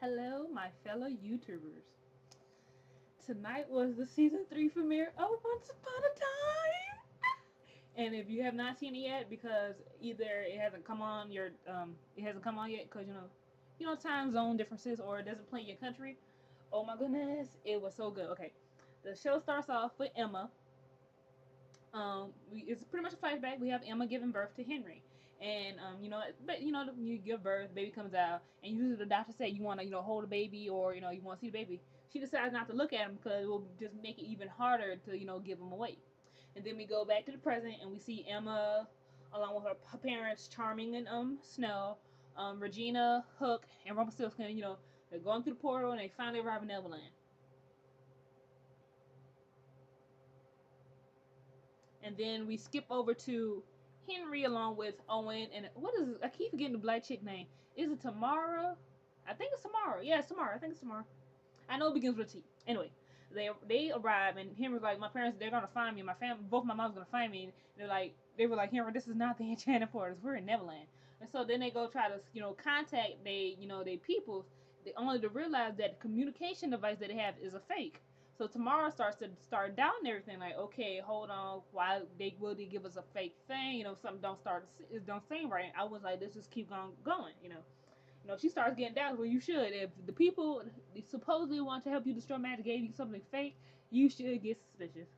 Hello, my fellow YouTubers. Tonight was the season 3 premiere of Once Upon a Time. And if you have not seen it yet, because either it hasn't come on yet, because time zone differences, or it doesn't play in your country. Oh my goodness, it was so good. Okay, the show starts off with Emma. It's pretty much a flashback. We have Emma giving birth to Henry, and you give birth, baby comes out, and usually the doctor say you want to hold a baby, or you want to see the baby. She decides not to look at him because it will just make it even harder to give him away. And then we go back to the present, and we see Emma along with her parents, Charming and Snow, Regina, Hook, and Rumpelstiltskin. They're going through the portal, and they finally arrive in Neverland. And then we skip over to Henry along with Owen and what is it? I keep forgetting the black chick name. Is it Tamara? I think it's Tamara. Yeah, it's Tamara. I think it's Tamara. I know it begins with a T. Anyway, they arrive and Henry's like, my parents, they're gonna find me. My family, both my mom's gonna find me. And they were like, Henry, this is not the Enchanted Forest. We're in Neverland. And so then they go try to contact they peoples. They only to realize that the communication device that they have is a fake. So Tamara starts to start doubting everything. Like, okay, hold on, why they give us a fake thing? Something don't seem right. I was like, let's just keep on going. She starts getting doubts. Well, you should. If the people supposedly want to help you destroy magic gave you something fake, you should get suspicious.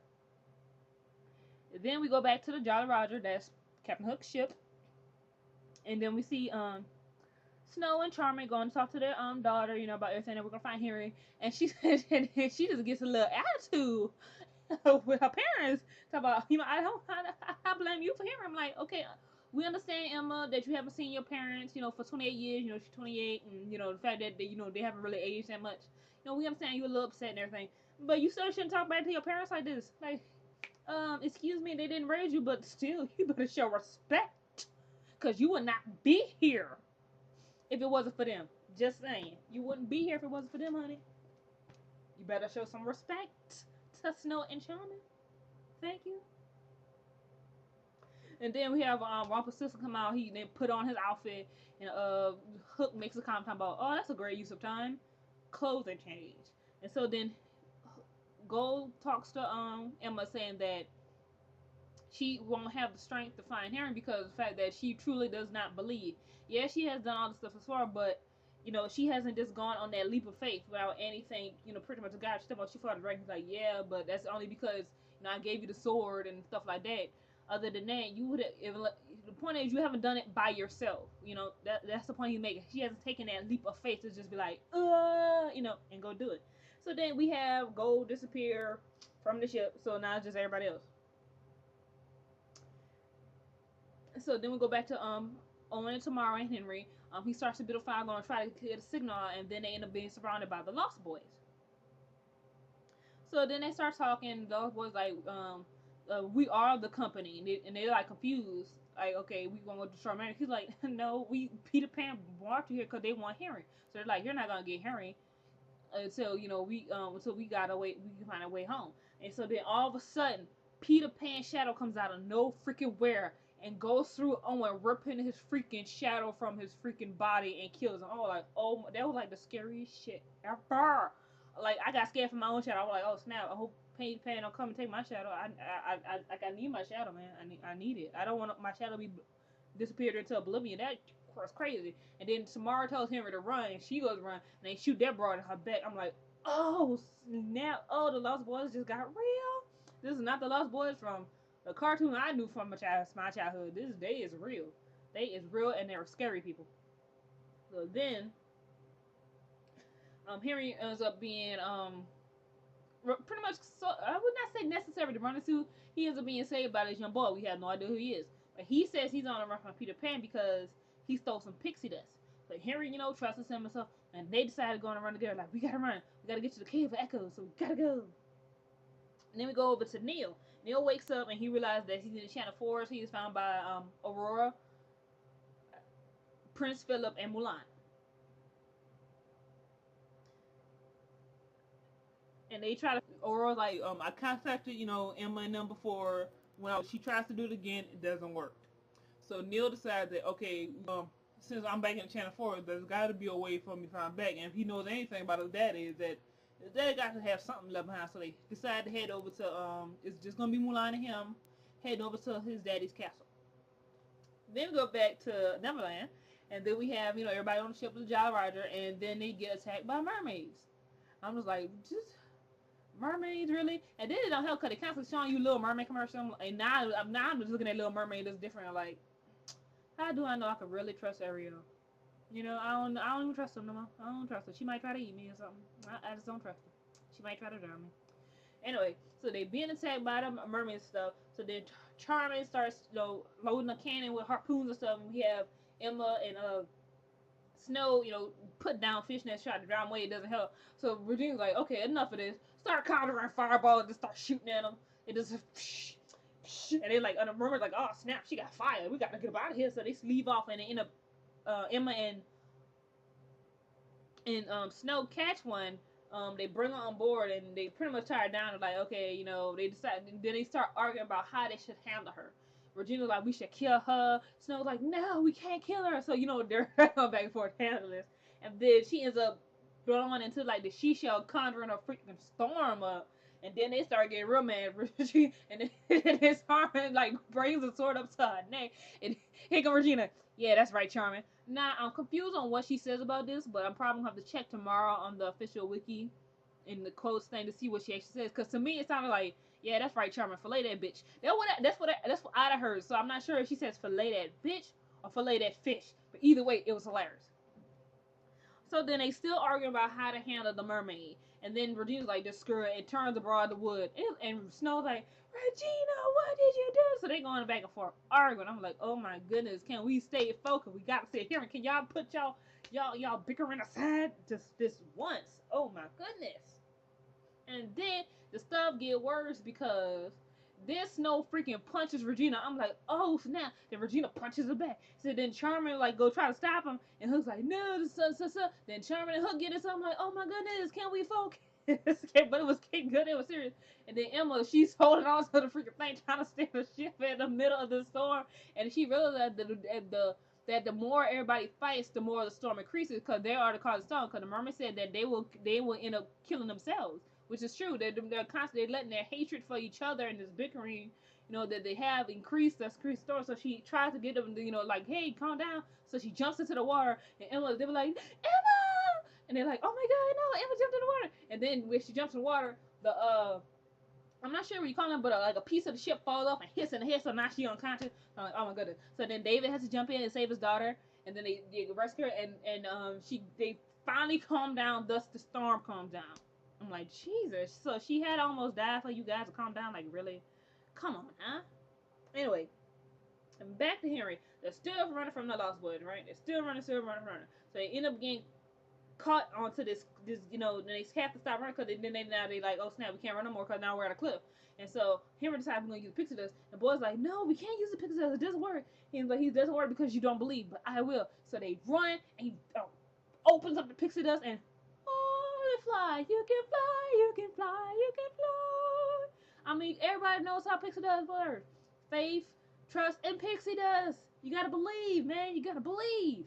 Then we go back to the Jolly Roger, that's Captain Hook's ship, and then we see Snow and Charming going to talk to their daughter, about everything that we're gonna find Harry, and she and she just gets a little attitude with her parents. Talk about, I blame you for Harry. I'm like, okay, we understand, Emma, that you haven't seen your parents, for 28 years. She's 28, and the fact that they haven't really aged that much. We understand you're a little upset and everything, but you still shouldn't talk back to your parents like this. Like, excuse me, they didn't raise you, but still, you better show respect, cause you would not be here if it wasn't for them. Just saying. You wouldn't be here if it wasn't for them, honey. You better show some respect to Snow and Charming. Thank you. And then we have Rumpelstiltskin come out. He then put on his outfit, and Hook makes a comment about, oh, that's a great use of time. Clothing change. And so then Gold talks to Emma, saying that she won't have the strength to find Harry because of the fact that she truly does not believe. Yeah, she has done all this stuff as far, but she hasn't just gone on that leap of faith without anything, pretty much a guy. She fought the dragon. He's like, yeah, but that's only because I gave you the sword and stuff like that. Other than that, you would have. The point is, you haven't done it by yourself. That's the point he's making. She hasn't taken that leap of faith to just be like, and go do it. So then we have Gold disappear from the ship. So now it's just everybody else. So then we go back to Owen and Tamara and Henry. He starts to build a fire, going to try to get a signal, and then they end up being surrounded by the Lost Boys. So then they start talking. The Lost Boys like, we are the company, and they're like confused. Like, okay, we gonna go destroy America. He's like, no, Peter Pan brought you here because they want Henry. So they're like, you're not gonna get Henry until we gotta wait. We can find a way home. And so then all of a sudden, Peter Pan's shadow comes out of no freaking where and goes through Owen, ripping his freaking shadow from his freaking body and kills him. Oh, like, oh, that was like the scariest shit ever. Like, I got scared from my own shadow. I was like, oh snap! I hope Peter Pan don't come and take my shadow. I need my shadow, man. I need it. I don't want my shadow to be disappeared into oblivion. That was crazy. And then Samara tells Henry to run, and she goes to run, and they shoot that broad in her back. I'm like, oh snap! Oh, the Lost Boys just got real. This is not the Lost Boys from the cartoon I knew from my childhood. They is real. They is real, and they're scary people. So then, Henry ends up being pretty much, so I would not say necessary to run into. He ends up being saved by this young boy. We have no idea who he is, but he says he's on the run from Peter Pan because he stole some pixie dust. But Henry, trusts him and stuff, and they decided to go on a run together. Like, we gotta run. We gotta get to the cave of echoes, so we gotta go. And then we go over to Neil. Neil wakes up and he realizes that he's in the Enchanted Forest. He is found by Aurora, Prince Philip, and Mulan. And they try to, Aurora's like, I contacted, Emma and them before. When she tries to do it again, it doesn't work. So Neil decides that, okay, since I'm back in Channel 4, there's got to be a way for me to find back. And if he knows anything about his dad, is that his dad got to have something left behind. So they decide to head over to, it's just going to be Mulan and him heading over to his daddy's castle. Then we go back to Neverland. And then we have, everybody on the ship with Jolly Roger. And then they get attacked by mermaids. I'm just like, just mermaids, really? And then it don't help because they constantly showing you Little Mermaid commercial. And now I'm just looking at Little Mermaid that's different. I'm like, how do I know I can really trust Ariel? I don't even trust him no more. I don't trust her. She might try to eat me or something. I just don't trust her. She might try to drown me. Anyway, so they being attacked by the mermaid stuff. So then Charmin starts, loading a cannon with harpoons and stuff. And we have Emma and Snow, put down fish nets, try to drown away. It doesn't help. So Regina's like, okay, enough of this. Start conjuring fireballs and just start shooting at them. It just and they like, and the mermaid's like, oh snap, she got fire. We gotta get out of here. So they leave off and they end up Emma and Snow catch one. They bring her on board and they pretty much tie her down. And like, okay, they decide. Then they start arguing about how they should handle her. Regina's like, we should kill her. Snow's like, no, we can't kill her. So they're going back and forth handling this. And then she ends up blowing into like the she shell, conjuring a freaking storm up. And then they start getting real mad. And then his Charmin like brings a sword up to her neck. And here comes Regina. Yeah, that's right, Charmin. Now I'm confused on what she says about this, but I'm probably gonna have to check tomorrow on the official wiki in the quotes thing to see what she actually says. Because to me, it sounded like, yeah, that's right, Charmin, fillet that bitch. That's what I'd have heard. So I'm not sure if she says fillet that bitch or fillet that fish. But either way, it was hilarious. So then they still arguing about how to handle the mermaid. And then Regina's like, just screw it. It turns abroad the wood. And Snow's like, Regina, what did you do? So they going back and forth arguing. I'm like, oh my goodness, can we stay focused? We got to stay here. Can y'all put y'all bickering aside just this once? Oh my goodness. And then the stuff get worse because this Snow freaking punches Regina. I'm like, oh snap! Then Regina punches her back. So then Charmin like go try to stop him, and Hook's like, no, so. Then Charmin and Hook get it. So I'm like, oh my goodness, can we focus? But it was getting good. It was serious. And then Emma, she's holding on to the freaking thing, trying to steer the ship in the middle of the storm, and she realized that the more everybody fights, the more the storm increases because they are the cause of the storm. Because the mermaid said that they will end up killing themselves, which is true. They're constantly letting their hatred for each other and this bickering, that they have increased. That's increased storm. So she tries to get them, to, like, hey, calm down. So she jumps into the water, and they were like, Emma, and they're like, oh my god, no, Emma jumped in the water. And then when she jumps in the water, the I'm not sure what you call it, but like a piece of the ship falls off and hits in the head, so now she's unconscious. I'm like, oh my goodness. So then David has to jump in and save his daughter, and then they rescue her, and they finally calm down. Thus the storm calms down. I'm like, Jesus. So she had almost died for you guys to calm down. Like, really? Come on, huh? Anyway, and back to Henry. They're still running from the Lost Boys, right? They're still running. So they end up getting caught onto this they have to stop running because they like, oh snap, we can't run no more because now we're at a cliff. And so Henry decides we're gonna use pixie dust. And the boy's like, no, we can't use the pixie dust. It doesn't work. He's like, it doesn't work because you don't believe, but I will. So they run and he opens up the pixie dust and oh, fly. You can fly. You can fly. You can fly. I mean, everybody knows how pixie dust works. Faith, trust, and pixie dust. You gotta believe, man. You gotta believe.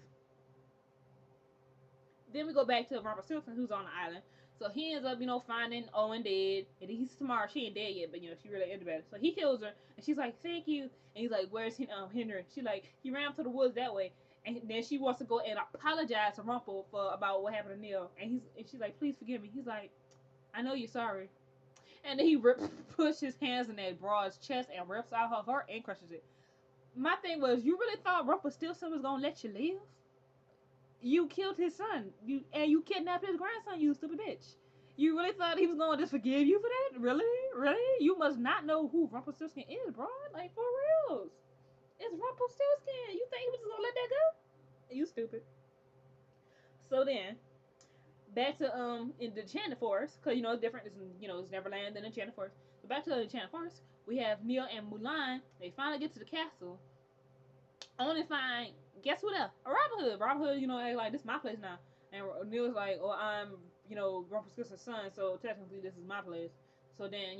Then we go back to Robert Simpson, who's on the island. So he ends up, finding Owen dead. And he's smart. She ain't dead yet, but, she really ended better. So he kills her. And she's like, thank you. And he's like, where's Henry? She's like, he ran to the woods that way. And then she wants to go and apologize to Rumple about what happened to Neil. And she's like, please forgive me. He's like, I know you're sorry. And then he pushes his hands in that broad's chest and rips out her heart and crushes it. My thing was, you really thought Rumpelstiltskin was going to let you live? You killed his son. You kidnapped his grandson, you stupid bitch. You really thought he was gonna just forgive you for that? Really? Really? You must not know who Rumpelstiltskin is, bro. Like, for reals. It's Rumpelstiltskin. You think he was just gonna let that go? You stupid. So then, back to in the Enchanted Forest, because it's different. It's Neverland and Enchanted Forest. So back to the Enchanted Forest, we have Neil and Mulan. They finally get to the castle, only find, guess what else? A Robin Hood. Robin Hood, like, this is my place now. And Neil's like, oh, I'm, Rumpelstiltskin's son, so technically this is my place. So then,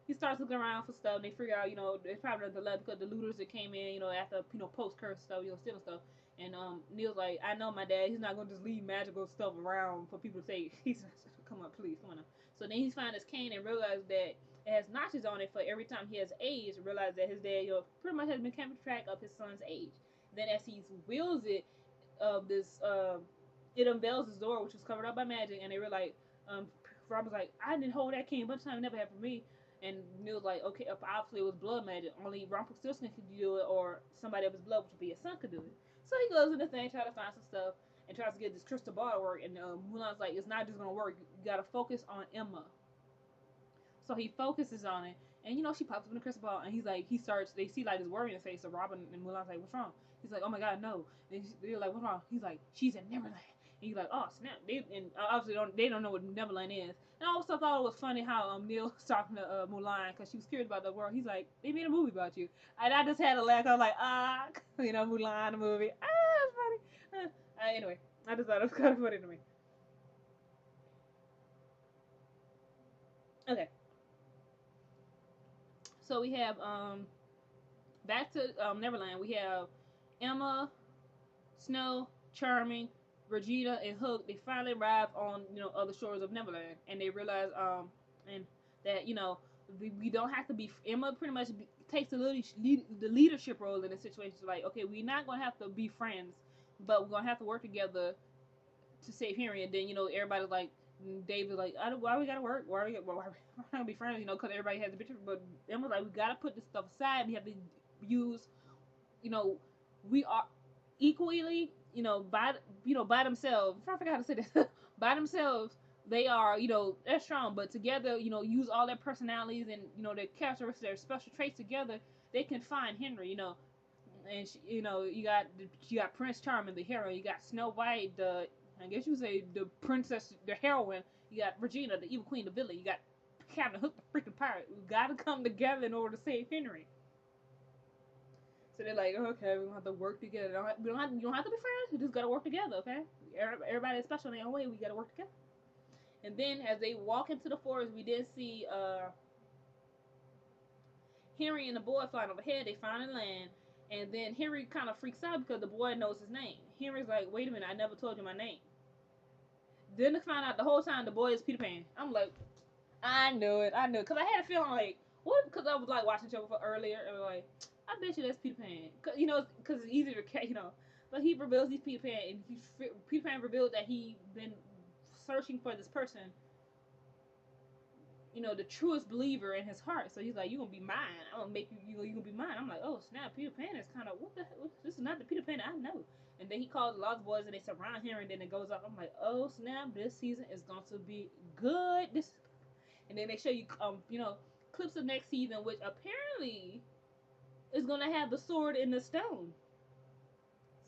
he starts looking around for stuff. And they figure out, it's probably the left because the looters that came in, after post curse stuff, stealing stuff. And Neil's like, I know my dad. He's not gonna just leave magical stuff around for people to say. He's come on, please, come on. Now. So then he finds his cane and realizes that it has notches on it for every time he has aged. Realize that his dad, pretty much has been keeping track of his son's age. Then as he wields it, this it unveils his door, which was covered up by magic, and they were like, Robin's like, I didn't hold that cane a bunch of times, it never happened for me. And Neil's like, okay, obviously it was blood magic. Only Rumpelstiltskin could do it, or somebody of his blood, which would be his son, could do it. So he goes in the thing, try to find some stuff, and tries to get this crystal ball to work. And Mulan's like, it's not just gonna work. You gotta focus on Emma. So he focuses on it, and she pops up in the crystal ball, and they see like this worry in his face. So Robin and Mulan's like, what's wrong? He's like, oh my god, no. And they're like, what's wrong? He's like, she's in Neverland. And he's like, oh snap! And obviously they don't know what Neverland is. And I also thought it was funny how Neil was talking to Mulan because she was curious about the world. He's like, they made a movie about you, and I just had a laugh. I was like, Mulan the movie. It's funny. Anyway, I just thought it was kind of funny to me. Okay, so we have back to Neverland. We have Emma, Snow, Charming, Regina, and Hook. They finally arrive on other shores of Neverland, and they realize and that we don't have to be. Emma pretty much takes the leadership role in the situation. So like, okay, we're not gonna have to be friends, but we're gonna have to work together to save Henry. And then everybody's like, David's like, why we gotta work? Why we gonna be friends? Because everybody has a picture. But Emma's like, we gotta put this stuff aside. We have to use, you know, we are equally, by themselves. I forgot how to say this. By themselves, they are, they're strong. But together, use all their personalities and their characteristics, their special traits together. They can find Henry. And you got Prince Charming, the hero. You got Snow White, I guess you would say the princess, the heroine. You got Regina, the evil queen, the villain. You got Captain Hook, the freaking pirate. We gotta come together in order to save Henry. So they're like, okay, we don't have to work together. You don't have to be friends. We just gotta work together, okay? Everybody is special in their own way. We gotta work together. And then as they walk into the forest, we did see Henry and the boy flying overhead. They finally land, and then Henry kind of freaks out because the boy knows his name. Henry's like, wait a minute, I never told you my name. Then to find out the whole time the boy is Peter Pan. I'm like, I knew it, because I had a feeling like, what? Because I was like watching the show earlier, and like, I bet you that's Peter Pan, because it's easier to. But he reveals he's Peter Pan, and Peter Pan revealed that he been searching for this person, the truest believer in his heart. So he's like, "You gonna be mine? I'm gonna make you. You gonna be mine." I'm like, "Oh snap! Peter Pan is kind of what the hell? This is not the Peter Pan I know." And then he calls the Lost Boys, and they surround him, and then it goes up. I'm like, "Oh snap! This season is going to be good." And then they show you, clips of next season, which apparently is gonna have the sword in the stone.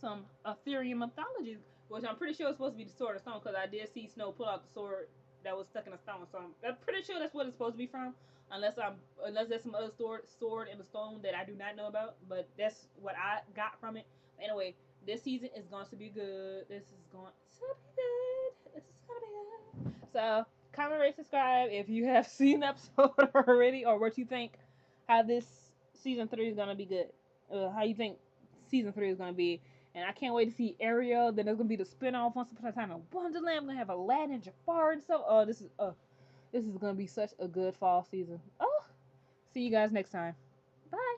Some Arthurian mythology, which I'm pretty sure is supposed to be the sword of stone, because I did see Snow pull out the sword that was stuck in a stone. So I'm pretty sure that's what it's supposed to be from, unless there's some other sword in the stone that I do not know about. But that's what I got from it. Anyway, this season is going to be good. This is going to be good. This is going to be good. So comment, rate, subscribe if you have seen the episode already, or what you think how this season 3 is going to be good. How you think season 3 is going to be. And I can't wait to see Ariel. Then there's gonna be the spinoff Once Upon a Time in Wonderland. I'm gonna have Aladdin and Jafar and stuff. Oh, this is gonna be such a good fall season. Oh, see you guys next time. Bye.